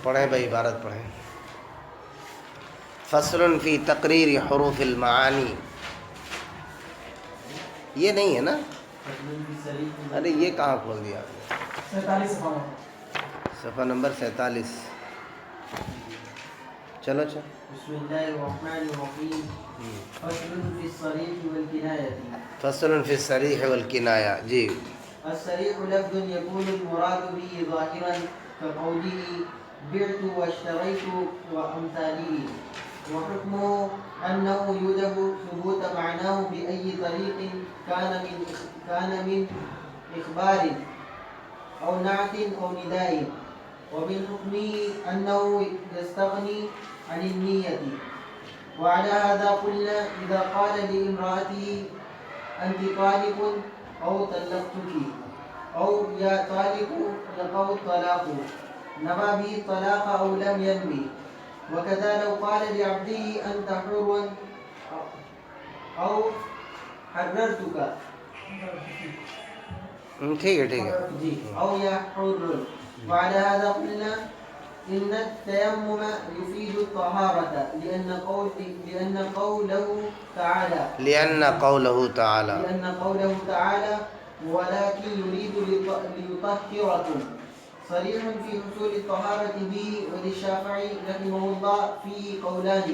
پڑھیں بھائی، عبارت پڑھیں. فصل فی تقریر حروف المعانی. یہ نہیں ہے نا؟ ارے یہ کہاں کھول دیا آپ نے؟ صفحہ نمبر 47. چلو چلو. بسم اللہ الرحمن الرحیم. فصل فی الصریح والکنایہ. فصل فی الصریح والکنایہ. جی. الصریح لفظ یکون المراد به ظاہرا كقوله بعت واشتريت وامثاله، وحكمه انه يوجب ثبوت معناه باي طريق كان من اخبار او نعت او نداء، ومن حكمه انه يستغني عن النية. وعلى هذا قلنا إذا قال لامرأته أنت طالق أو طلقتك أو يا طالق يقع الطلاق نوى به الطلاق أو لم ينوي. وكذا لو قال لعبده أنت حر أو حررتك ٹھیک ہے ٹھیک ہے. أو يا حر. وعلى هذا قلنا إن التيمم يفيد الطهارة لأن قوله تعالى ولكن يريد ليطهركم صريح في حصول الطهارة به. وللشافعي رحمه الله فيه قولان،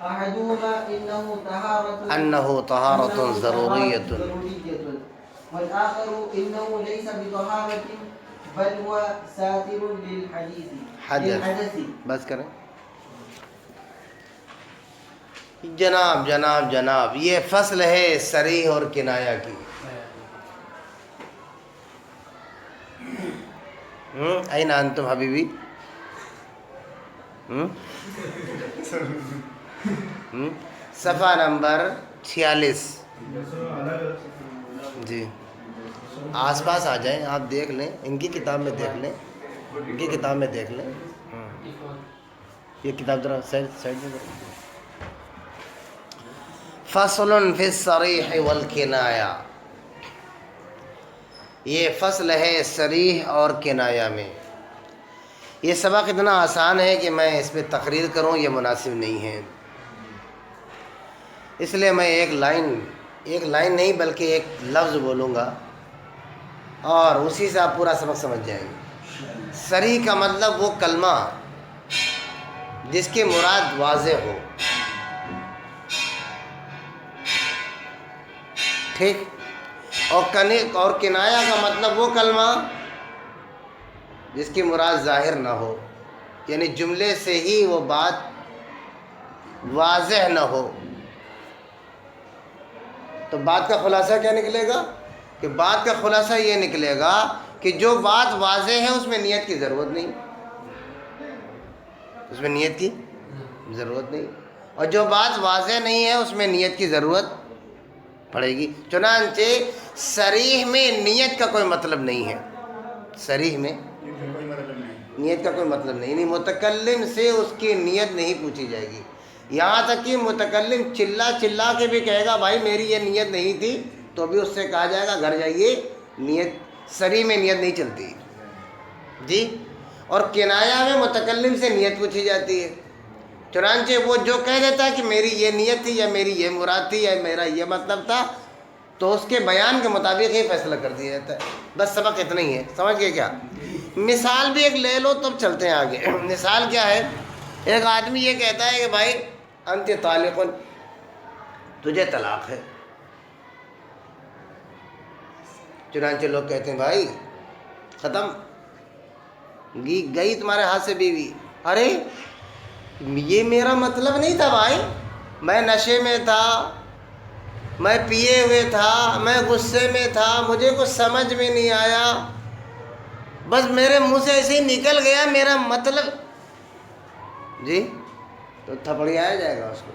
أحدهما أنه طهارة ضرورية، والآخر إنه ليس بطهارة بل هو ساتر للحدث. بس کریں. جناب جناب جناب، یہ فصل ہے صریح اور کنایہ کی. این انتم حبیبی؟ صفحہ نمبر 46. جی آس پاس آ جائیں، آپ دیکھ لیں، ان کی کتاب میں دیکھ لیں، ان کی کتاب میں دیکھ لیں. یہ کتاب ذرا سائڈ میں. فصل فی الصریح والکنایہ. یہ فصل ہے صریح اور کنایہ میں. یہ سبق اتنا آسان ہے کہ میں اس پہ تقریر کروں یہ مناسب نہیں ہے، اس لیے میں ایک لائن نہیں بلکہ ایک لفظ بولوں گا اور اسی سے آپ پورا سبق سمجھ جائیں گے. صریح کا مطلب وہ کلمہ جس کی مراد واضح ہو. ٹھیک. اور کنایہ کا مطلب وہ کلمہ جس کی مراد ظاہر نہ ہو، یعنی جملے سے ہی وہ بات واضح نہ ہو. تو بات کا خلاصہ کیا نکلے گا؟ کہ بات کا خلاصہ یہ نکلے گا کہ جو بات واضح ہے اس میں نیت کی ضرورت نہیں، اس میں نیت کی ضرورت نہیں، اور جو بات واضح نہیں ہے اس میں نیت کی ضرورت پڑے گی. چنانچہ صریح میں نیت کا کوئی مطلب نہیں ہے. صریح میں نیت کا کوئی مطلب نہیں، یعنی متکلم سے اس کی نیت نہیں پوچھی جائے گی. یہاں تک کہ متکلم چلا کے بھی کہے گا بھائی میری یہ نیت نہیں تھی، تو بھی اس سے کہا جائے گا گھر جائیے، نیت صریح میں نیت نہیں چلتی جی. اور کنایہ میں متکلم سے نیت پوچھی جاتی ہے. چنانچہ وہ جو کہہ دیتا ہے کہ میری یہ نیت تھی یا میری یہ مراد تھی یا میرا یہ مطلب تھا، تو اس کے بیان کے مطابق ہی فیصلہ کر دیا جاتا ہے. بس سبق اتنا ہی ہے، سمجھ گئے کیا؟ مثال بھی ایک لے لو تب چلتے ہیں آگے. مثال کیا ہے؟ ایک آدمی یہ کہتا ہے کہ بھائی انت طالق، تجھے طلاق ہے. چنانچہ لوگ کہتے ہیں بھائی ختم، گئی تمہارے ہاتھ سے بیوی. ارے یہ میرا مطلب نہیں تھا بھائی، میں نشے میں تھا، میں پیے ہوئے تھا، میں غصے میں تھا، مجھے کچھ سمجھ میں نہیں آیا، بس میرے منہ سے ایسے ہی نکل گیا میرا مطلب. جی تو تھپڑیایا جائے گا اس کو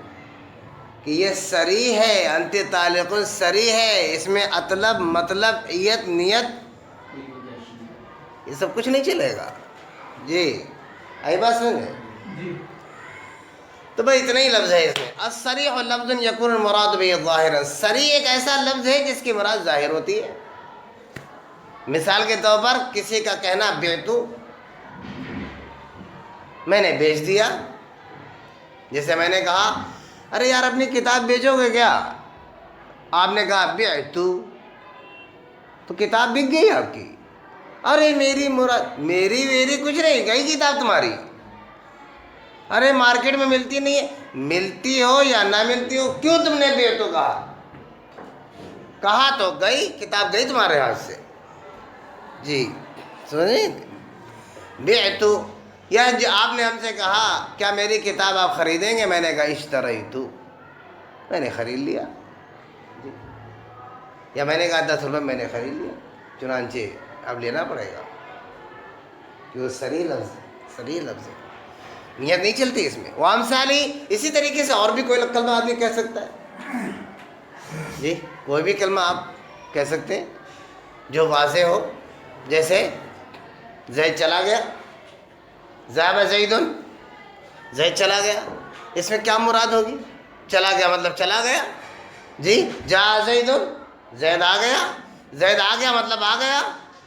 کہ یہ صریح ہے، انت طالق صریح ہے، اس میں اطلب مطلب ایت نیت یہ سب کچھ نہیں چلے گا. جی آئی بات سمجھے؟ تو بھائی اتنا ہی لفظ ہے اس میں. الصریح لفظ یکون المراد به ظاہرا. صریح ایک ایسا لفظ ہے جس کی مراد ظاہر ہوتی ہے. مثال کے طور پر کسی کا کہنا بعتو، میں نے بیچ دیا. جیسے میں نے کہا ارے یار اپنی کتاب بیچو گے کیا؟ آپ نے کہا بعتو، تو کتاب بک گئی آپ کی. ارے میری مراد، میری کچھ نہیں، گئی کتاب تمہاری. ارے مارکیٹ میں ملتی نہیں ہے. ملتی ہو یا نہ ملتی ہو، کیوں تم نے بعتو کہا؟ کہا تو گئی، کتاب گئی تمہارے ہاتھ سے. جی سمجھیں؟ بعتو، یا آپ نے ہم سے کہا کیا میری کتاب آپ خریدیں گے؟ میں نے کہا اشتریتو، میں نے خرید لیا. جی، یا میں نے کہا 10 روپے میں نے خرید لیا. چنانچہ اب لینا پڑے گا، کیوں صریح لفظ ہے، نیت نہیں چلتی اس میں. وامثالی، اسی طریقے سے اور بھی کوئی کلمہ آدمی کہہ سکتا ہے. جی کوئی بھی کلمہ آپ کہہ سکتے ہیں جو واضح ہو. جیسے زید چلا گیا، ذهب زید، زید چلا گیا، اس میں کیا مراد ہوگی؟ چلا گیا مطلب چلا گیا. جی جاء زید، زید آ گیا، زید آ گیا مطلب آ گیا.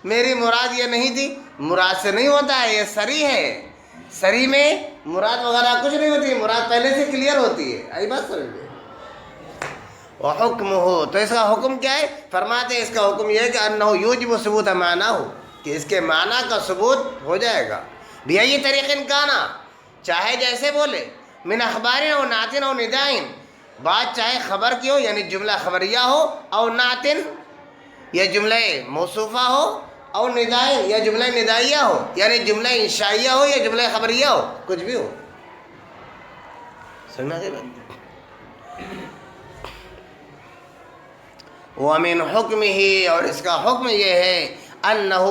میری مراد یہ نہیں تھی، مراد سے نہیں ہوتا ہے، یہ صریح ہے. صریح میں مراد وغیرہ کچھ نہیں ہوتی، مراد پہلے سے کلیئر ہوتی ہے. آئی بات سمجھ گئے؟ وحکمہ، تو اس کا حکم کیا ہے؟ فرماتے ہیں اس کا حکم یہ ہے کہ انہ یوجب ثبوت معنی ہو، کہ اس کے معنی کا ثبوت ہو جائے گا. بأي طریق کانا، چاہے جیسے بولے، من اخبار او نعت او نداء، بات چاہے خبر کی ہو یعنی جملہ خبریہ ہو، او نعت یا جملہ موصوفہ ہو، او نداء یا جملہ ندائیہ ہو یعنی جملہ انشائیہ ہو یا جملہ خبریہ ہو، کچھ بھی ہو. سمجھا گیا بات؟ وَمِنْ حُكْمِهِ، اور اس کا حکم یہ ہے، أَنَّهُ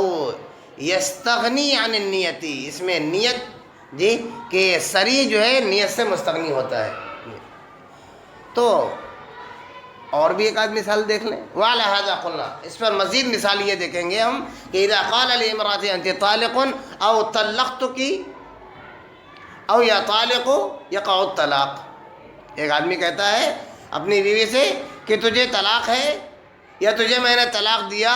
يَسْتَغْنِي عَنِ النِّيَّةِ، اس میں نیت، جی کہ صریح جو ہے نیت سے مستغنی ہوتا ہے. تو اور بھی ایک آدھ مثال دیکھ لیں. وعلى هذا قلنا، اس پر مزید مثال یہ دیکھیں گے ہم کہ اذا قال لامرأة انت طالق او طلقتك او یا طالق یقع الطلاق. ایک آدمی کہتا ہے اپنی بیوی سے کہ تجھے طلاق ہے، یا تجھے میں نے طلاق دیا،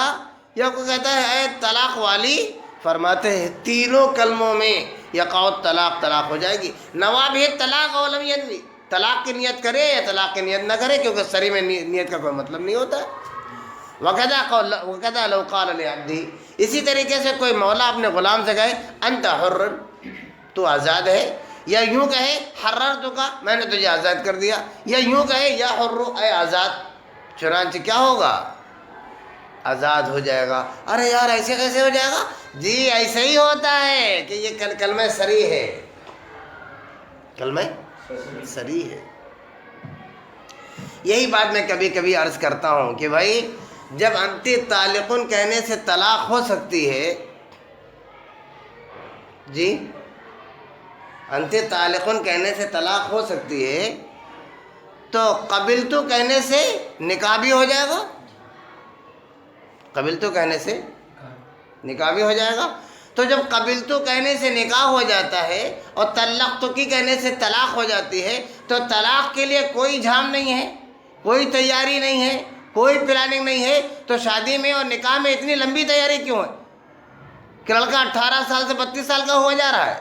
یا کوئی کہتا ہے اے طلاق والی. فرماتے ہیں تینوں کلموں میں یقع الطلاق، طلاق ہو جائے گی. نواب ہے طلاق ولم ینوی، طلاق کی نیت کرے یا طلاق کی نیت نہ کرے، کیونکہ صریح میں نیت کا کوئی مطلب نہیں ہوتا. وَكَذَا لَوْ قَالَ لِعَبْدِهِ، اسی طریقے سے کوئی مولا اپنے غلام سے کہے انت حر، تو آزاد ہے، یا یوں کہے حررتک، میں نے تجھے آزاد کر دیا، یا یوں کہے یا حر، اے آزاد. چنانچہ کیا ہوگا؟ آزاد ہو جائے گا. ارے یار ایسے کیسے ہو جائے گا؟ جی ایسے ہی ہوتا ہے کہ یہ کلمہ صریح ہے، کلمہ صریح ہے. یہی بات میں کبھی کبھی عرض کرتا ہوں کہ بھائی جب انتی طالقن کہنے سے طلاق ہو سکتی ہے، جی انتی طالقن کہنے سے طلاق ہو سکتی ہے، تو قبلتو کہنے سے نکاح بھی ہو جائے گا. قبلتو کہنے سے نکاح بھی ہو جائے گا. تو جب قبلتو کہنے سے نکاح ہو جاتا ہے اور طلقتو کی کہنے سے طلاق ہو جاتی ہے، تو طلاق کے لیے کوئی جھام نہیں ہے، کوئی تیاری نہیں ہے، کوئی پلاننگ نہیں ہے. تو شادی میں اور نکاح میں اتنی لمبی تیاری کیوں ہے کہ لڑکا 18 سال سے 32 سال کا ہو جا رہا ہے؟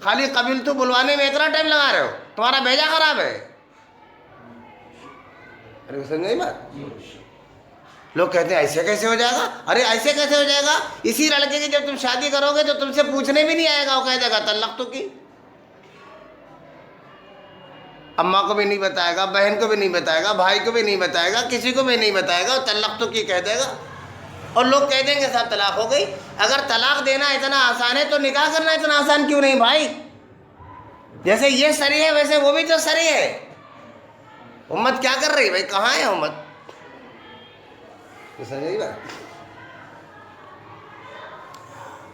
خالی قبلتو بلوانے میں اتنا ٹائم لگا رہے ہو، تمہارا بھیجا خراب ہے. ارے سمجھ نہیں بات؟ لوگ کہتے ہیں ایسے کیسے ہو جائے گا؟ ارے ایسے کیسے ہو جائے گا؟ اسی لڑکے کی جب تم شادی کرو گے تو تم سے پوچھنے بھی نہیں آئے گا، وہ کہہ دے گا طلقتو کی. اماں کو بھی نہیں بتائے گا، بہن کو بھی نہیں بتائے گا، بھائی کو بھی نہیں بتائے گا، کسی کو بھی نہیں بتائے گا، طلقتو کی کہہ دے گا. اور لوگ کہہ دیں گے صاحب طلاق ہو گئی. اگر طلاق دینا اتنا آسان ہے تو نکاح کرنا اتنا آسان کیوں نہیں بھائی؟ جیسے یہ صریح ہے ویسے وہ بھی تو صریح ہے. امت کیا کر رہی بھائی؟ کہاں ہے امت؟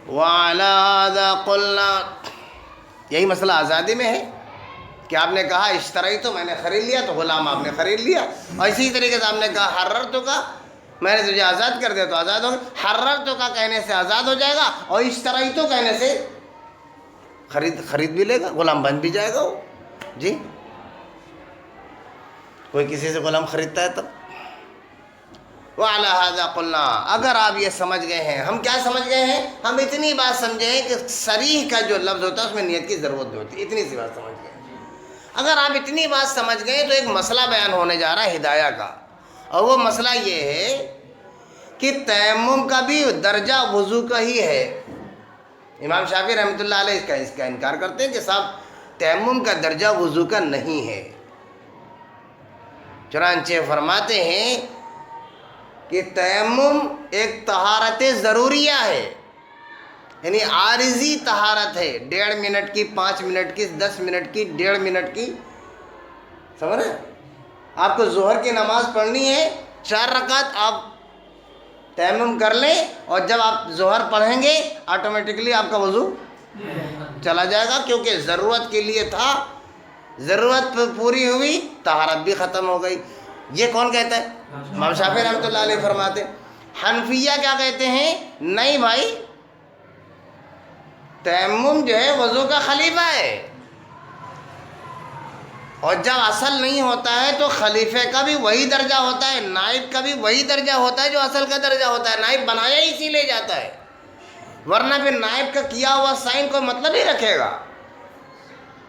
وَعَلَى هَذَا قُلْنَا، یہی مسئلہ آزادی میں ہے کہ آپ نے کہا اشتریتو، میں نے خرید لیا، تو غلام آپ نے خرید لیا. اور اسی طریقے سے آپ نے کہا حررتو کا، میں نے تجھے آزاد کر دیا تو آزاد ہو گیا. حررتو کا کہنے سے آزاد ہو جائے گا، اور اشتریتو کہنے سے خرید بھی لے گا، غلام بن بھی جائے گا وہ. جی کوئی کسی سے غلام خریدتا ہے تب وعلی ھذا قلنا، اگر آپ یہ سمجھ گئے ہیں، ہم کیا سمجھ گئے ہیں؟ ہم اتنی بات سمجھے ہیں کہ صریح کا جو لفظ ہوتا ہے اس میں نیت کی ضرورت نہیں ہوتی، اتنی سی بات سمجھ گئے۔ اگر آپ اتنی بات سمجھ گئے تو ایک مسئلہ بیان ہونے جا رہا ہے ہدایہ کا، اور وہ مسئلہ یہ ہے کہ تیمم کا بھی درجہ وضو کا ہی ہے۔ امام شافعی رحمۃ اللہ علیہ اس کا انکار کرتے ہیں کہ صاحب تیمم کا درجہ وضو کا نہیں ہے۔ چنانچہ فرماتے ہیں کہ تیمم ایک طہارت ضروریہ ہے، یعنی عارضی طہارت ہے، 1.5 منٹ کی، 5 منٹ کی، 10 منٹ کی، 1.5 منٹ کی، سمجھ رہے ہیں؟ آپ کو ظہر کی نماز پڑھنی ہے 4 رکعت، آپ تیمم کر لیں اور جب آپ ظہر پڑھیں گے آٹومیٹکلی آپ کا وضو چلا جائے گا، کیونکہ ضرورت کے لیے تھا، ضرورت پوری ہوئی، طہارت بھی ختم ہو گئی۔ یہ کون کہتا ہے؟ امام شافعی رحمۃ اللہ علیہ فرماتے ہیں۔ حنفیہ کیا کہتے ہیں؟ نہیں بھائی، تیمم جو ہے وضو کا خلیفہ ہے، اور جب اصل نہیں ہوتا ہے تو خلیفے کا بھی وہی درجہ ہوتا ہے، نائب کا بھی وہی درجہ ہوتا ہے جو اصل کا درجہ ہوتا ہے۔ نائب بنایا ہی اسی لیے جاتا ہے، ورنہ پھر نائب کا کیا ہوا سائن کوئی مطلب ہی رکھے گا۔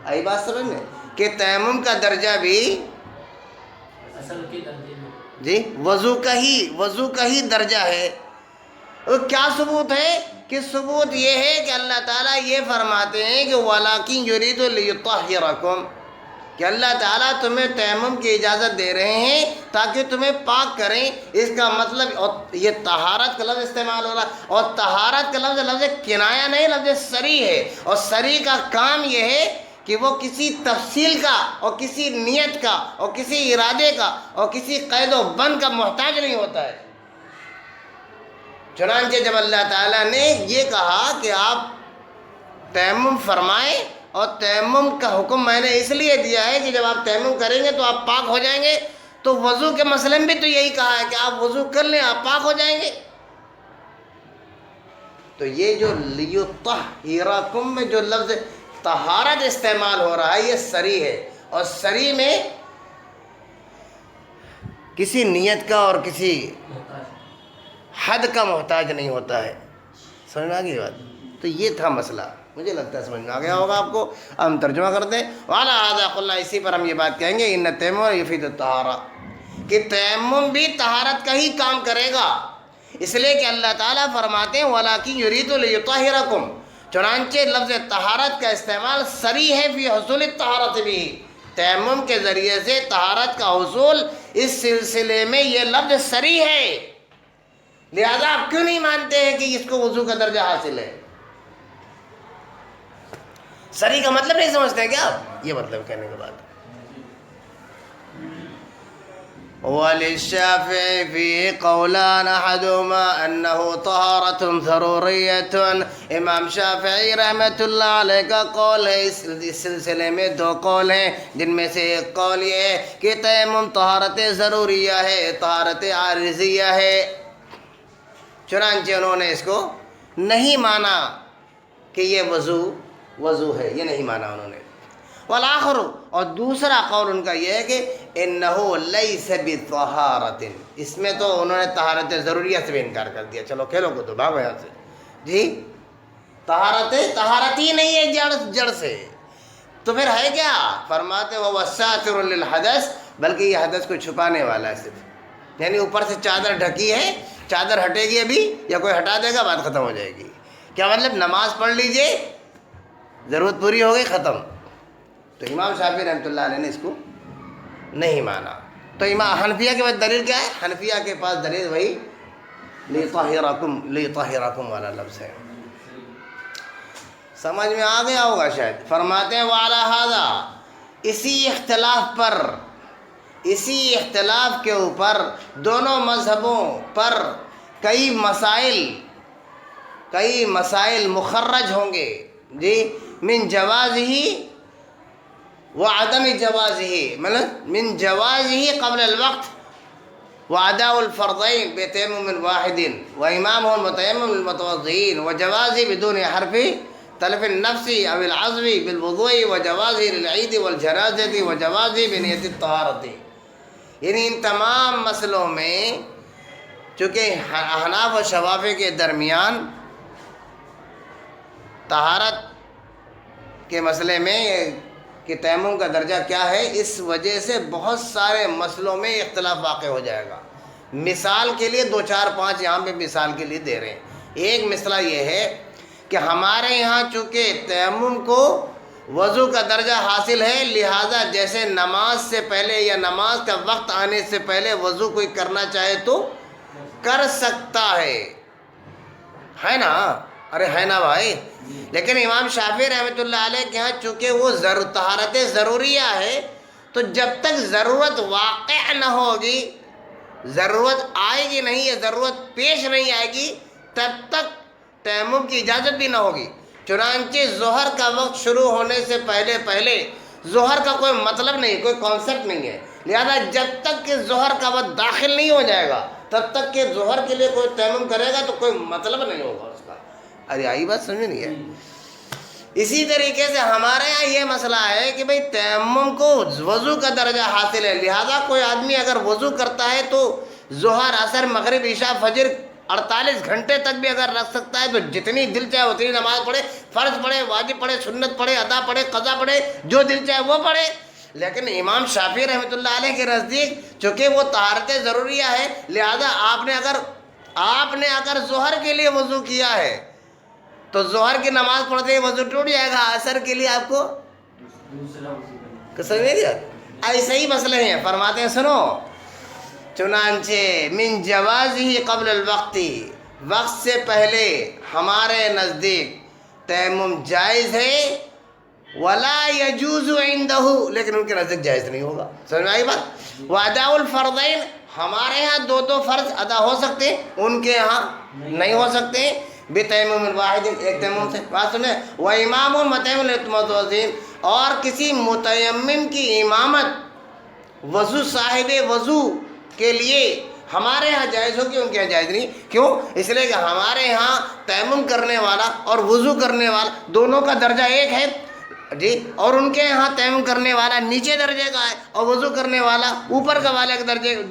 آئی بات سمجھ میں کہ تیمم کا درجہ بھی اصل کے درجے میں جی وضو کا ہی درجہ ہے۔ اور کیا ثبوت ہے؟ کہ ثبوت یہ ہے کہ اللہ تعالیٰ یہ فرماتے ہیں کہ وَلَٰكِن يُرِيدُ لِيُطَهِّرَكُمْ، کہ اللہ تعالیٰ تمہیں تیمم کی اجازت دے رہے ہیں تاکہ تمہیں پاک کریں۔ اس کا مطلب، اور یہ طہارت کا لفظ استعمال ہو رہا ہے، اور طہارت کا لفظ کنایا نہیں، لفظ صریح ہے، اور صریح کا کام یہ ہے کہ وہ کسی تفصیل کا اور کسی نیت کا اور کسی ارادے کا اور کسی قید و بند کا محتاج نہیں ہوتا ہے۔ چنانچہ جب اللہ تعالیٰ نے یہ کہا کہ آپ تیمم فرمائیں، اور تیمم کا حکم میں نے اس لیے دیا ہے کہ جب آپ تیمم کریں گے تو آپ پاک ہو جائیں گے، تو وضو کے مسئلے میں بھی تو یہی کہا ہے کہ آپ وضو کر لیں، آپ پاک ہو جائیں گے۔ تو یہ جو لیطہرکم میں جو لفظ طہارت استعمال ہو رہا ہے یہ صریح ہے، اور صریح میں کسی نیت کا اور کسی حد کا محتاج نہیں ہوتا ہے۔ سمجھ میں آ گئی بات؟ تو یہ تھا مسئلہ، مجھے لگتا ہے سمجھ میں آ گیا ہوگا آپ کو۔ اب ہم ترجمہ کرتے ہیں۔ وعلی ھذا قلنا، اسی پر ہم یہ بات کہیں گے، ان التیمم یفید الطہارہ، کہ تیمم بھی طہارت کا ہی کام کرے گا، اس لیے کہ اللہ تعالیٰ فرماتے ہیں وَلَٰكِن يُرِيدُ لِيُطَهِّرَكُمْ، چنانچہ لفظ طہارت کا استعمال صریح ہے فی حصول الطہارت بھی، تیمم کے ذریعے سے طہارت کا حصول، اس سلسلے میں یہ لفظ صریح ہے۔ لہذا آپ کیوں نہیں مانتے ہیں کہ اس کو وضو کا درجہ حاصل ہے؟ صریح کا مطلب نہیں سمجھتے ہیں کیا آپ؟ یہ مطلب کہنے کے بعد وَلِلشَّافِعِ فِيهِ قَوْلَانِ أَحَدُهُمَا أَنَّهُ طَهَارَةٌ ضَرُورِيَّةٌ، امام شافعی رحمۃ اللہ علیہ کا قول ہے، اس سلسلے میں 2 قول ہیں، جن میں سے ایک قول یہ ہے کہ تیمم طہارت ضروریہ ہے، طہارت عارضیہ ہے۔ چنانچہ انہوں نے اس کو نہیں مانا کہ یہ وضو ہے، یہ نہیں مانا انہوں نے۔ والآخر، اور دوسرا قول ان کا یہ ہے کہ انہو لیس بطہارت، اس میں تو انہوں نے طہارت ضروریہ سے بھی انکار کر دیا۔ چلو کھیلو کو تو بھاگو یہاں سے جی، طہارت ہی نہیں ہے جڑ سے، تو پھر ہے کیا؟ فرماتے وہ ساتر للحدث، بلکہ یہ حدث کو چھپانے والا ہے صرف، یعنی اوپر سے چادر ڈھکی ہے، چادر ہٹے گی ابھی یا کوئی ہٹا دے گا، بات ختم ہو جائے گی۔ کیا مطلب؟ نماز پڑھ لیجئے، ضرورت پوری ہو گئی، ختم۔ تو امام شافعی رحمۃ اللہ علیہ نے اس کو نہیں مانا۔ تو امام حنفیہ کے پاس دلیل کیا ہے؟ حنفیہ کے پاس دلیل وہی لیطہرکم والا لفظ ہے۔ سمجھ میں آ گیا ہوگا شاید۔ فرماتے ہیں وعلی ھذا، اسی اختلاف کے اوپر دونوں مذہبوں پر کئی مسائل مخرج ہوں گے جی، من جوازہ وعدم جوازہ، مطلب من جوازہ قبل الوقت واداء الفرضین بتیمم واحد وامامہ المتیمم للمتوضئین، وجوازہ بدون حرف تلف النفس او العزو بالوضوء، وجوازہ للعید والجنازہ، وجوازہ بنیت الطہارۃ۔ یعنی ان تمام مسئلوں میں چونکہ احناف و شوافی کے درمیان طہارت کے مسئلے میں کہ تیمم کا درجہ کیا ہے، اس وجہ سے بہت سارے مسئلوں میں اختلاف واقع ہو جائے گا۔ مثال کے لیے 2 4 5 یہاں پہ مثال کے لیے دے رہے ہیں۔ ایک مسئلہ یہ ہے کہ ہمارے یہاں چونکہ تیمم کو وضو کا درجہ حاصل ہے، لہٰذا جیسے نماز سے پہلے یا نماز کا وقت آنے سے پہلے وضو کوئی کرنا چاہے تو کر سکتا ہے نا؟ ارے ہے نا بھائی؟ لیکن امام شافعی رحمۃ اللہ علیہ کے ہاں چونکہ وہ طہارت ضروریہ ہے، تو جب تک ضرورت واقع نہ ہوگی، ضرورت آئے گی نہیں، یا ضرورت پیش نہیں آئے گی، تب تک تیمم کی اجازت بھی نہ ہوگی۔ چنانچہ ظہر کا وقت شروع ہونے سے پہلے ظہر کا کوئی مطلب نہیں، کوئی کانسیپٹ نہیں ہے، لہذا جب تک کہ ظہر کا وقت داخل نہیں ہو جائے گا تب تک کہ ظہر کے لیے کوئی تیمم کرے گا تو کوئی مطلب نہیں ہوگا اس کا۔ ارے آئی بات سمجھ نہیں ہے؟ اسی طریقے سے ہمارے یہاں یہ مسئلہ ہے کہ بھئی تیمم کو وضو کا درجہ حاصل ہے، لہذا کوئی آدمی اگر وضو کرتا ہے تو ظہر، عصر، مغرب، عشاء، فجر 48 گھنٹے تک بھی اگر رکھ سکتا ہے تو جتنی دل چاہے اتنی نماز پڑھے، فرض پڑھے، واجب پڑھے، سنت پڑھے، ادا پڑھے، قضا پڑھے، جو دل چاہے وہ پڑھے۔ لیکن امام شافعی رحمۃ اللہ علیہ کے نزدیک چونکہ وہ طہارت ضروریہ ہے، لہذا آپ نے اگر ظہر کے لیے وضو کیا ہے تو ظہر کی نماز پڑھتے ہی وضو ٹوٹ جائے گا، عصر کے لیے آپ کو سمجھ نہیں دیا؟ ایسے ہی مسئلے ہیں۔ فرماتے ہیں سنو، چنانچہ من جوازہ قبل الوقت، وقت سے پہلے ہمارے نزدیک تیمم جائز ہے، ولا یجوز عندہ، لیکن ان کے نزدیک جائز نہیں ہوگا۔ سمجھ میں آئی بات؟ واداء الفرضین، ہمارے ہاں 2 فرض ادا ہو سکتے ہیں، ان کے ہاں نہیں ہو سکتے، بتیمم واحد، ایک تیمم سے۔ بات سنیں، وامام متیمم للمتوضئین، اور کسی متیمم کی امامت وضو، صاحب وضو کے لیے ہمارے ہاں جائز ہوگی، ان کے ہاں جائز نہیں۔ کیوں؟ اس لیے کہ ہمارے ہاں تیمم کرنے والا اور وضو کرنے والا دونوں کا درجہ ایک ہے جی، اور ان کے یہاں تیمم کرنے والا نیچے درجے کا ہے اور وضو کرنے والا اوپر کا والے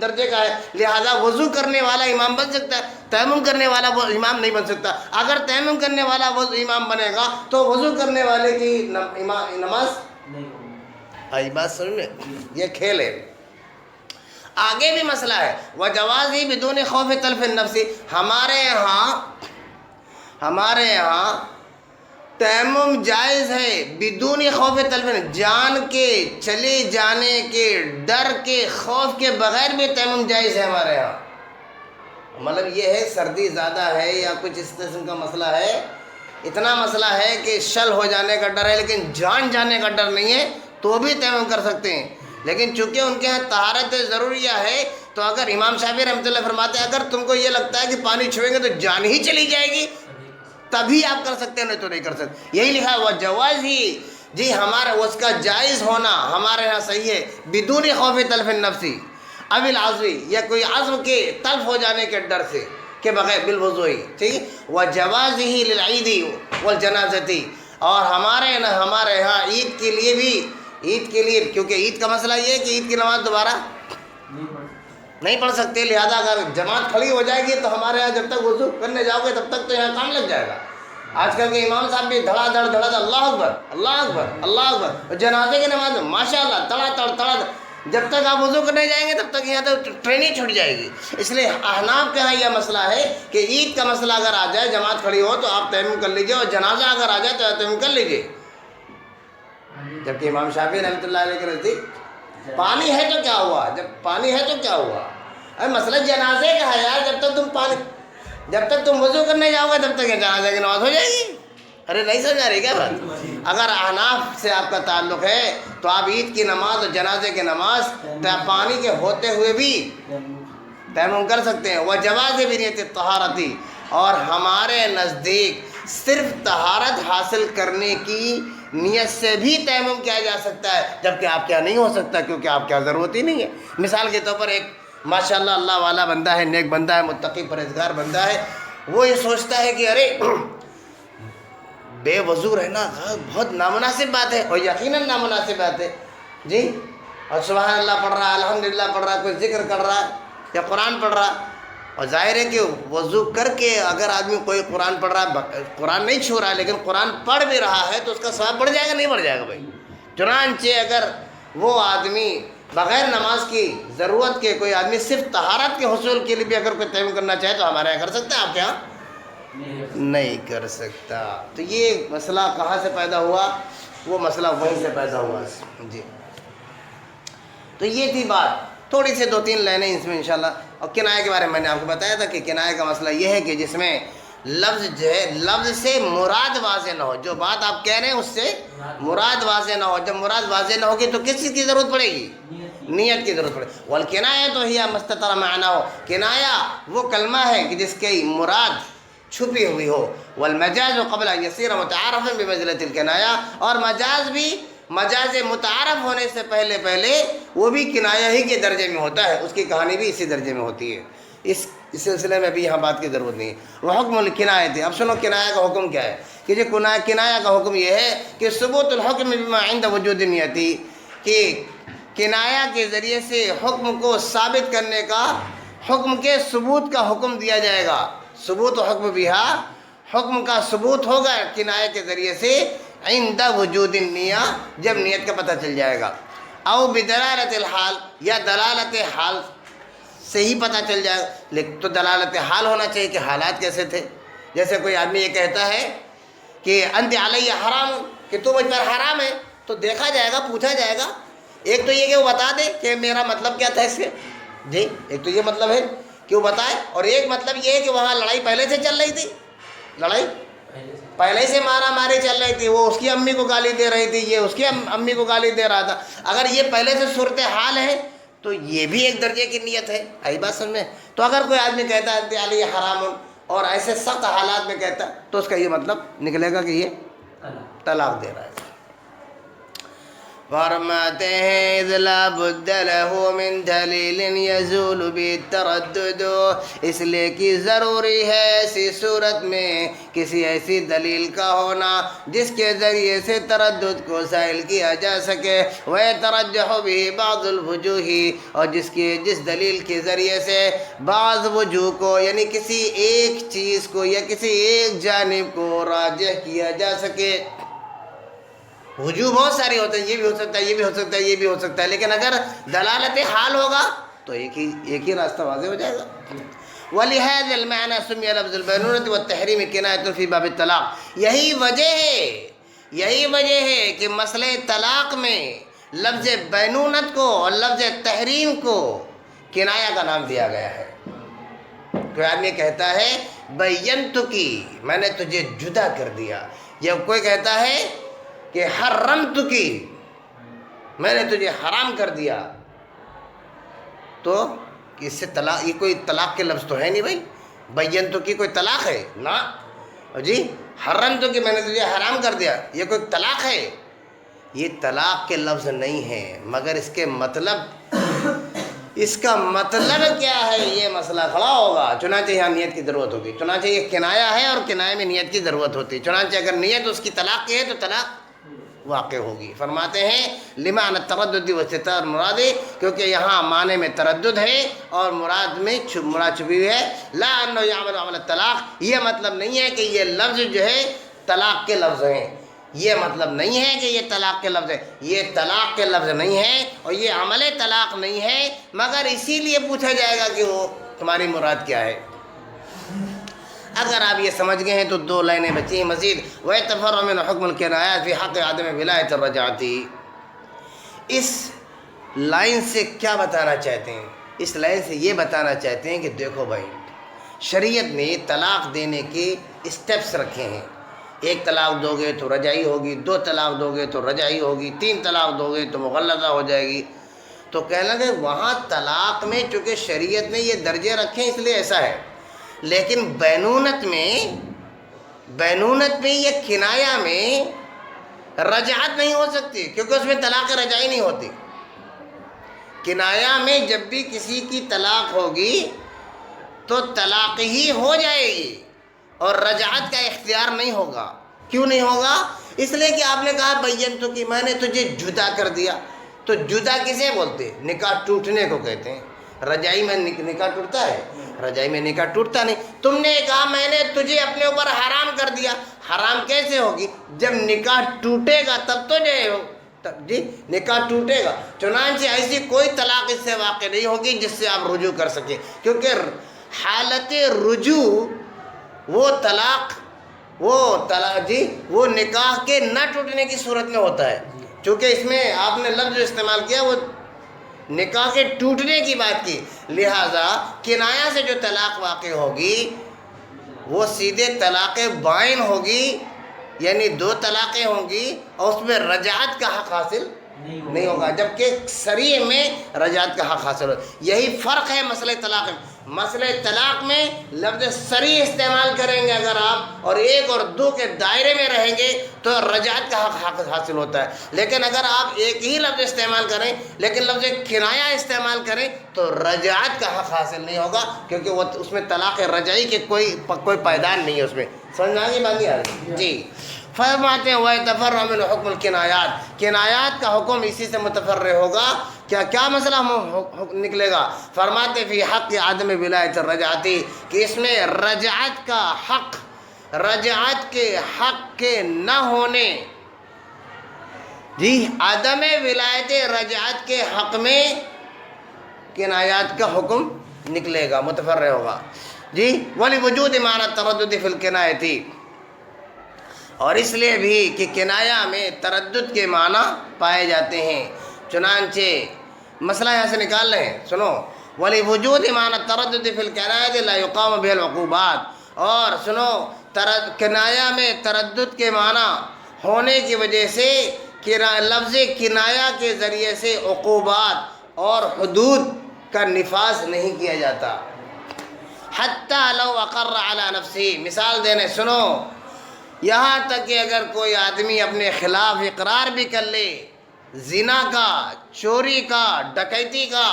درجے کا ہے، لہذا وضو کرنے والا امام بن سکتا ہے، تیمم کرنے والا وہ امام نہیں بن سکتا۔ اگر تیمم کرنے والا وہ امام بنے گا تو وضو کرنے والے کی نماز نہیں ہوگی۔ آئی بات سمجھ میں؟ یہ کھیل ہے۔ آگے بھی مسئلہ ہے، وجوازی بدون خوف تلف النفس، ہمارے یہاں تیمم جائز ہے بدون خوف تلف، جان کے چلے جانے کے ڈر کے خوف کے بغیر بھی تیمم جائز ہے ہمارے یہاں۔ مطلب یہ ہے سردی زیادہ ہے یا کچھ اس قسم کا مسئلہ ہے، اتنا مسئلہ ہے کہ شل ہو جانے کا ڈر ہے لیکن جان جانے کا ڈر نہیں ہے تو بھی تیمم کر سکتے ہیں۔ لیکن چونکہ ان کے ہاں طہارت ضروریہ ہے تو اگر امام شافعی رحمۃ اللہ فرماتے ہیں اگر تم کو یہ لگتا ہے کہ پانی چھوئیں گے تو جان ہی چلی جائے گی تبھی آپ کر سکتے ہیں، نہیں تو نہیں کر سکتے۔ یہی لکھا ہوا جواز ہی، جی ہمارا اس کا جائز ہونا ہمارے ہاں صحیح ہے، بدون خوف تلف النفسی اب العزوی، یا کوئی عزو کے تلف ہو جانے کے ڈر سے کے بغیر بالوضوئی، ٹھیک ہے، وجوازہ للعید والجنازہ، اور ہمارے ہاں عید کے لیے بھی، عید کے لیے کیونکہ عید کا مسئلہ یہ ہے کہ عید کی نماز دوبارہ نہیں پڑھ سکتے، لہذا اگر جماعت کھڑی ہو جائے گی تو ہمارے یہاں جب تک وضو کرنے جاؤ گے تب تک تو یہاں کام لگ جائے گا۔ آج کل کے امام صاحب بھی دھڑا دھڑ اللہ اکبر اللہ اکبر اللہ اکبر، اور جنازے کی نماز ماشاء اللہ تڑا جب تک آپ وضو کرنے جائیں گے تب تک یہاں تو ٹرین ہی چھوٹ جائے گی۔ اس لیے احناف کے یہاں یہ مسئلہ ہے کہ عید کا مسئلہ اگر آ جائے، جماعت کھڑی ہو تو آپ تیمم کر لیجئے، اور جنازہ اگر آ جائے تو آپ تیمم کر لیجئے۔ جبکہ امام شافعی رحمۃ اللہ علیہ کے نزدیک پانی ہے تو کیا ہوا، جب پانی ہے تو کیا ہوا، ارے مسئلہ جنازے کا ہے یار، جب تک تم وضو کرنے جاؤ گے تب تک یہ جنازے کی نماز ہو جائے گی۔ ارے نہیں سمجھا رہی کیا بات؟ اگر احناف سے آپ کا تعلق ہے تو آپ عید کی نماز اور جنازے کی نماز پانی کے ہوتے ہوئے بھی تیمم کر سکتے ہیں۔ وجواز بنیت الطہارت، اور ہمارے نزدیک صرف طہارت حاصل کرنے کی نیت سے بھی تیمم کیا جا سکتا ہے، جبکہ آپ کیا نہیں ہو سکتا کیونکہ آپ کیا ضرورت ہی نہیں ہے۔ مثال کے طور پر ایک ماشاءاللہ اللہ والا بندہ ہے، نیک بندہ ہے، متقی پرہیزگار بندہ ہے، وہ یہ سوچتا ہے کہ ارے بے وضو رہنا بہت نامناسب بات ہے، اور یقیناً نامناسب بات ہے جی، اور سبحان اللہ پڑھ رہا ہے، الحمدللہ پڑھ رہا ہے، کوئی ذکر کر رہا ہے یا قرآن پڑھ رہا ہے، اور ظاہر ہے کہ وضو کر کے اگر آدمی کوئی قرآن پڑھ رہا ہے، قرآن نہیں چھو رہا ہے لیکن قرآن پڑھ بھی رہا ہے تو اس کا ثواب بڑھ جائے گا نہیں بڑھ جائے گا بھائی؟ چنانچہ اگر وہ آدمی بغیر نماز کی ضرورت کے، کوئی آدمی صرف طہارت کے حصول کے لیے بھی اگر کوئی تیمم کرنا چاہے تو ہمارے یہاں کر سکتا ہے، آپ کے یہاں نہیں کر سکتا۔ تو یہ مسئلہ کہاں سے پیدا ہوا؟ وہ مسئلہ وہیں سے پیدا ہوا جی۔ تو یہ تھی بات، تھوڑی سے 2-3 لائنیں اس میں انشاءاللہ۔ اور کنایہ کے بارے میں نے آپ کو بتایا تھا کہ کنایہ کا مسئلہ یہ ہے کہ جس میں لفظ جو ہے، لفظ سے مراد واضح نہ ہو، جو بات آپ کہہ رہے ہیں اس سے مراد واضح نہ ہو۔ جب مراد واضح نہ ہوگی تو کس چیز کی ضرورت پڑے گی؟ نیت کی ضرورت پڑے گی۔ والکنایہ تو ہی مستتر معنی ہو، کنایہ وہ کلمہ ہے کہ جس کی مراد چھپی ہوئی ہو۔ والمجاز قبل ان یصیر متعارفا بمنزلۃ الکنایہ، اور مجاز بھی مجاز متعارف ہونے سے پہلے وہ بھی کنایہ ہی کے درجے میں ہوتا ہے، اس کی کہانی بھی اسی درجے میں ہوتی ہے۔ اس سلسلے میں بھی یہاں بات کی ضرورت نہیں ہے۔ وحکم الکنایہ تھی، اب سنو کنایہ کا حکم کیا ہے کہ جو کنایہ کا حکم یہ ہے کہ ثبوت الحکم بما عند وجود نیتی، کہ کنایہ کے ذریعے سے حکم کو ثابت کرنے کا، حکم کے ثبوت کا حکم دیا جائے گا۔ ثبوت و حکم بہا، حکم کا ثبوت ہوگا کنایہ کے ذریعے سے عند وجود النیہ، جب نیت کا پتہ چل جائے گا۔ او بدلالت الحال، یا دلالت حال سے ہی پتہ چل جائے گا۔ تو دلالت حال ہونا چاہیے کہ حالات کیسے تھے۔ جیسے کوئی آدمی یہ کہتا ہے کہ انت علیہ حرام، کہ تو مجھ پر حرام ہے، تو دیکھا جائے گا، پوچھا جائے گا۔ ایک تو یہ کہ وہ بتا دے کہ میرا مطلب کیا تھا اس سے، جی ایک تو یہ مطلب ہے کہ وہ بتائے، اور ایک مطلب یہ ہے کہ وہاں لڑائی پہلے سے چل رہی تھی، لڑائی پہلے سے مارا ماری چل رہی تھی، وہ اس کی امی کو گالی دے رہی تھی، یہ اس کی امی کو گالی دے رہا تھا۔ اگر یہ پہلے سے صورتحال ہے تو یہ بھی ایک درجے کی نیت ہے، آئی بات سمجھ میں؟ تو اگر کوئی آدمی کہتا ہے انت علیہ حرام، اور ایسے سخت حالات میں کہتا ہے، تو اس کا یہ مطلب نکلے گا کہ یہ طلاق دے رہا ہے۔ فرماتے ہیں اذ لا بد له من دلیل یزول بالتردد، اس لیے کہ ضروری ہے ایسی صورت میں کسی ایسی دلیل کا ہونا جس کے ذریعے سے تردد کو زائل کیا جا سکے۔ وَيَتَرَجَّحُ بِهِ بَعْضُ الْوُجُوهِ، اور جس دلیل کے ذریعے سے بعض وجوہ کو، یعنی کسی ایک چیز کو یا کسی ایک جانب کو راجح کیا جا سکے۔ وجوہ بہت ساری ہوتے ہیں، یہ بھی ہو سکتا ہے، یہ بھی ہو سکتا ہے، یہ بھی ہو سکتا ہے، لیکن اگر دلالت حال ہوگا تو ایک ہی راستہ واضح ہو جائے گا۔ وَلِهَذَا الْمَعْنَى سُمِّيَ لَفْظُ الْبَيْنُونَةِ وَالتَّحْرِيمِ كِنَایَةٌ فِي بَابِ الطلاق، یہی وجہ ہے کہ مسئلہ طلاق میں لفظ بینونت کو اور لفظ تحریم کو کنایہ کا نام دیا گیا ہے۔ کوئی آدمی کہتا ہے بینتکی، میں نے تجھے جدا کر دیا، یا کوئی کہتا ہے کہ حرمتکی، میں نے تجھے حرام کر دیا، تو اس سے طلاق، یہ کوئی طلاق کے لفظ تو ہے نہیں بھائی۔ بینتکی کوئی طلاق ہے نا جی، حرمتکی میں نے تجھے حرام کر دیا، یہ کوئی طلاق ہے؟ یہ طلاق کے لفظ نہیں ہے، مگر اس کے مطلب، اس کا مطلب کیا ہے، یہ مسئلہ کھڑا ہوگا۔ چنانچہ یہاں نیت کی ضرورت ہوگی، چنانچہ یہ کنایہ ہے اور کنایہ میں نیت کی ضرورت ہوتی ہے۔ چنانچہ اگر نیت اس کی طلاق کی ہے تو طلاق واقع ہوگی۔ فرماتے ہیں لمعنى التردد واستتار مراد، کیونکہ یہاں معنی میں تردد ہے اور مراد میں مراد چھپی ہوئی ہے۔ لا انه يعمل عمل الطلاق، یہ مطلب نہیں ہے کہ یہ لفظ جو ہے طلاق کے لفظ ہیں، یہ مطلب نہیں ہے کہ یہ طلاق کے لفظ ہے، یہ طلاق کے لفظ نہیں ہے اور یہ عمل طلاق نہیں ہے، مگر اسی لیے پوچھا جائے گا کہ وہ تمہاری مراد کیا ہے۔ اگر آپ یہ سمجھ گئے ہیں تو 2 لائنیں بچی ہیں مزید۔ وَيَتَفَرَّعُ مِنْ حُكْمُ الْكِنَایَاتِ فِي حَقِّ عَدَمِ وِلَایَةِ الرَّجْعَةِ، اس لائن سے کیا بتانا چاہتے ہیں؟ اس لائن سے یہ بتانا چاہتے ہیں کہ دیکھو بھائی، شریعت نے طلاق دینے کے اسٹیپس رکھے ہیں۔ 1 طلاق دو گے تو رجعی ہوگی، 2 طلاق دو گے تو رجعی ہوگی، 3 طلاق دو گے تو مغلظہ ہو جائے گی۔ تو کہنے لگے وہاں طلاق میں چونکہ شریعت نے یہ درجے رکھے ہیں اس لیے ایسا ہے، لیکن بینونت میں یا کنایہ میں رجعت نہیں ہو سکتی، کیونکہ اس میں طلاق رجعی نہیں ہوتی۔ کنایہ میں جب بھی کسی کی طلاق ہوگی تو طلاق ہی ہو جائے گی اور رجعت کا اختیار نہیں ہوگا۔ کیوں نہیں ہوگا؟ اس لیے کہ آپ نے کہا بینتو کی، میں نے تجھے جدا کر دیا، تو جدا کسے بولتے ہیں؟ نکاح ٹوٹنے کو کہتے ہیں۔ رجعی میں نکاح ٹوٹتا ہے، رجائی میں نکاح ٹوٹتا نہیں. تم نے کہا میں نے تجھے اپنے اوپر حرام کر دیا. حرام کیسے ہوگی؟ جب نکاح ٹوٹے گا تب تو جی نکاح ٹوٹے گا. چنانچہ ایسی کوئی طلاق اس سے واقع نہیں ہوگی جس سے آپ رجوع کر سکیں، کیونکہ حالت رجوع وہ طلاق جی وہ نکاح کے نہ ٹوٹنے کی صورت میں ہوتا ہے. چونکہ اس میں آپ نے لفظ جو استعمال کیا وہ نکاح کے ٹوٹنے کی بات کی، لہٰذا کنایہ سے جو طلاق واقع ہوگی وہ سیدھے طلاق بائن ہوگی، یعنی 2 طلاقیں ہوں گی اور اس میں رجعت کا حق حاصل نہیں ہوگا، جبکہ صریح میں رجعت کا حق حاصل ہوگا. یہی فرق ہے مسئلہ طلاق میں. مسئلہ طلاق میں لفظ صریح استعمال کریں گے اگر آپ اور 1 اور 2 کے دائرے میں رہیں گے تو رجعت کا حق حاصل ہوتا ہے. لیکن اگر آپ ایک ہی لفظ استعمال کریں لیکن لفظ کنایہ استعمال کریں تو رجعت کا حق حاصل نہیں ہوگا، کیونکہ وہ اس میں طلاق رجعی کے کوئی پائدان نہیں ہے. اس میں سمجھ آ گئی؟ جی فرماتے ہیں وَيَتَفَرَّعُ مِنْهُ حُکْمُ الْكِنَایَات، کنایات کا حکم اسی سے متفرع ہوگا. کیا مسئلہ نکلے گا؟ فرماتے فی حق عدم ولایت الرجعتی، کہ اس میں رجعت کا حق، رجعت کے حق کے نہ ہونے، جی عدم ولایت رجعت کے حق میں کنایات کا حکم نکلے گا، متفرع ہوگا. جی وَلِوُجُودِ مَعْنَى التَّرَدُّدِ فِي الْكِنَایَةِ، اور اس لیے بھی کہ کنایہ میں تردد کے معنی پائے جاتے ہیں. چنانچہ مسئلہ یہاں سے نکال رہے ہیں، سنو. وَلِوُجُودِ مَعْنَى التَّرَدُّدِ فِي الْكِنَایَةِ لَا يُقَامُ بِهِ الْعُقُوبَاتِ، اور سنو کنایہ میں تردد کے معنی ہونے کی وجہ سے لفظ کنایہ کے ذریعے سے عقوبات اور حدود کا نفاذ نہیں کیا جاتا. حتیٰ لو اقر علی نفسی، مثال دینے سنو، یہاں تک کہ اگر کوئی آدمی اپنے خلاف اقرار بھی کر لے زنا کا، چوری کا، ڈکیتی کا،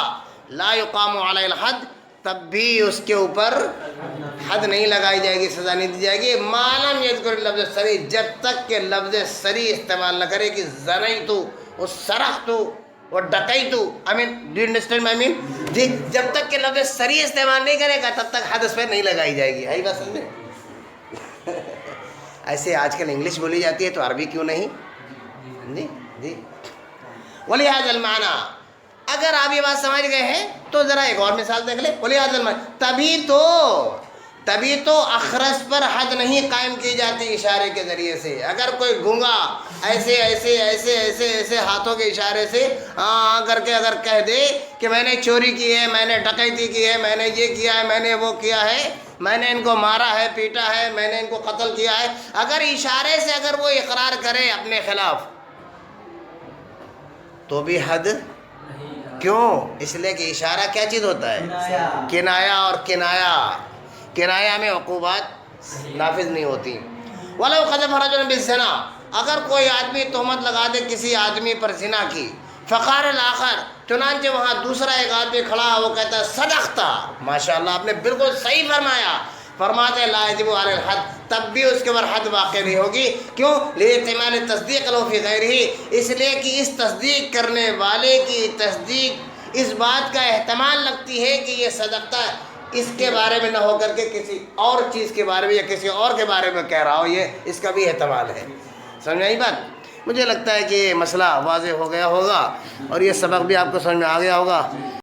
لا یقام علی الحد، تب بھی اس کے اوپر حد نہیں لگائی جائے گی، سزا نہیں دی جائے گی. معلوم یذکر لفظ صریح، جب تک کہ لفظ صریح استعمال نہ کرے کہ زنیت و سرقت و ڈکیت. ڈو یو انڈرسٹینڈ مائی مین؟ جی جب تک کہ لفظ صریح استعمال نہیں کرے گا تب تک حد اس پہ نہیں لگائی جائے گی. ہے بات سمجھ میں؟ ایسے آج کل انگلش بولی جاتی ہے تو عربی کیوں نہیں؟ جی جی وَلِهَذَا الْمَعْنَى، اگر آپ یہ بات سمجھ گئے ہیں تو ذرا ایک اور مثال دیکھ لیں. وَلِهَذَا الْمَعْنَى، تبھی تو اخرس پر حد نہیں قائم کی جاتی اشارے کے ذریعے سے. اگر کوئی گونگا ایسے ایسے ایسے ایسے ایسے ہاتھوں کے اشارے سے کر کے اگر کہہ دے کہ میں نے چوری کی ہے، میں نے ڈکیتی کی ہے، میں نے یہ کیا ہے، میں نے وہ کیا ہے، میں نے ان کو مارا ہے، پیٹا ہے، میں نے ان کو قتل کیا ہے، اگر اشارے سے اگر وہ اقرار کرے اپنے خلاف تو بھی حد. کیوں؟ اس لیے کہ اشارہ کیا چیز ہوتا ہے؟ کنایہ، اور کنایہ میں عقوبات نافذ نہیں ہوتی. وَلَوْ قَذَفَ رَجُلٌ بِالزِّنَا، اگر کوئی آدمی تہمت لگا دے کسی آدمی پر زنا کی، فقال الآخر، چنانچہ وہاں دوسرا ایک آدمی کھڑا وہ کہتا ہے صدقت، ماشاءاللہ آپ نے بالکل صحیح فرمایا. فرماتے لا یجب علی الحد، تب بھی اس کے اوپر حد واقع نہیں ہوگی. کیوں؟ لِاحْتِمَالِ التصدیق لو فی غیرہ، اس لیے کہ اس تصدیق کرنے والے کی تصدیق اس بات کا احتمال لگتی ہے کہ یہ صدقہ اس کے بارے میں نہ ہو کر کے کسی اور چیز کے بارے میں یا کسی اور کے بارے میں کہہ رہا ہو، یہ اس کا بھی احتمال ہے. سمجھ آئی بات؟ مجھے لگتا ہے کہ یہ مسئلہ واضح ہو گیا ہوگا اور یہ سبق بھی آپ کو سمجھ میں آ گیا ہوگا.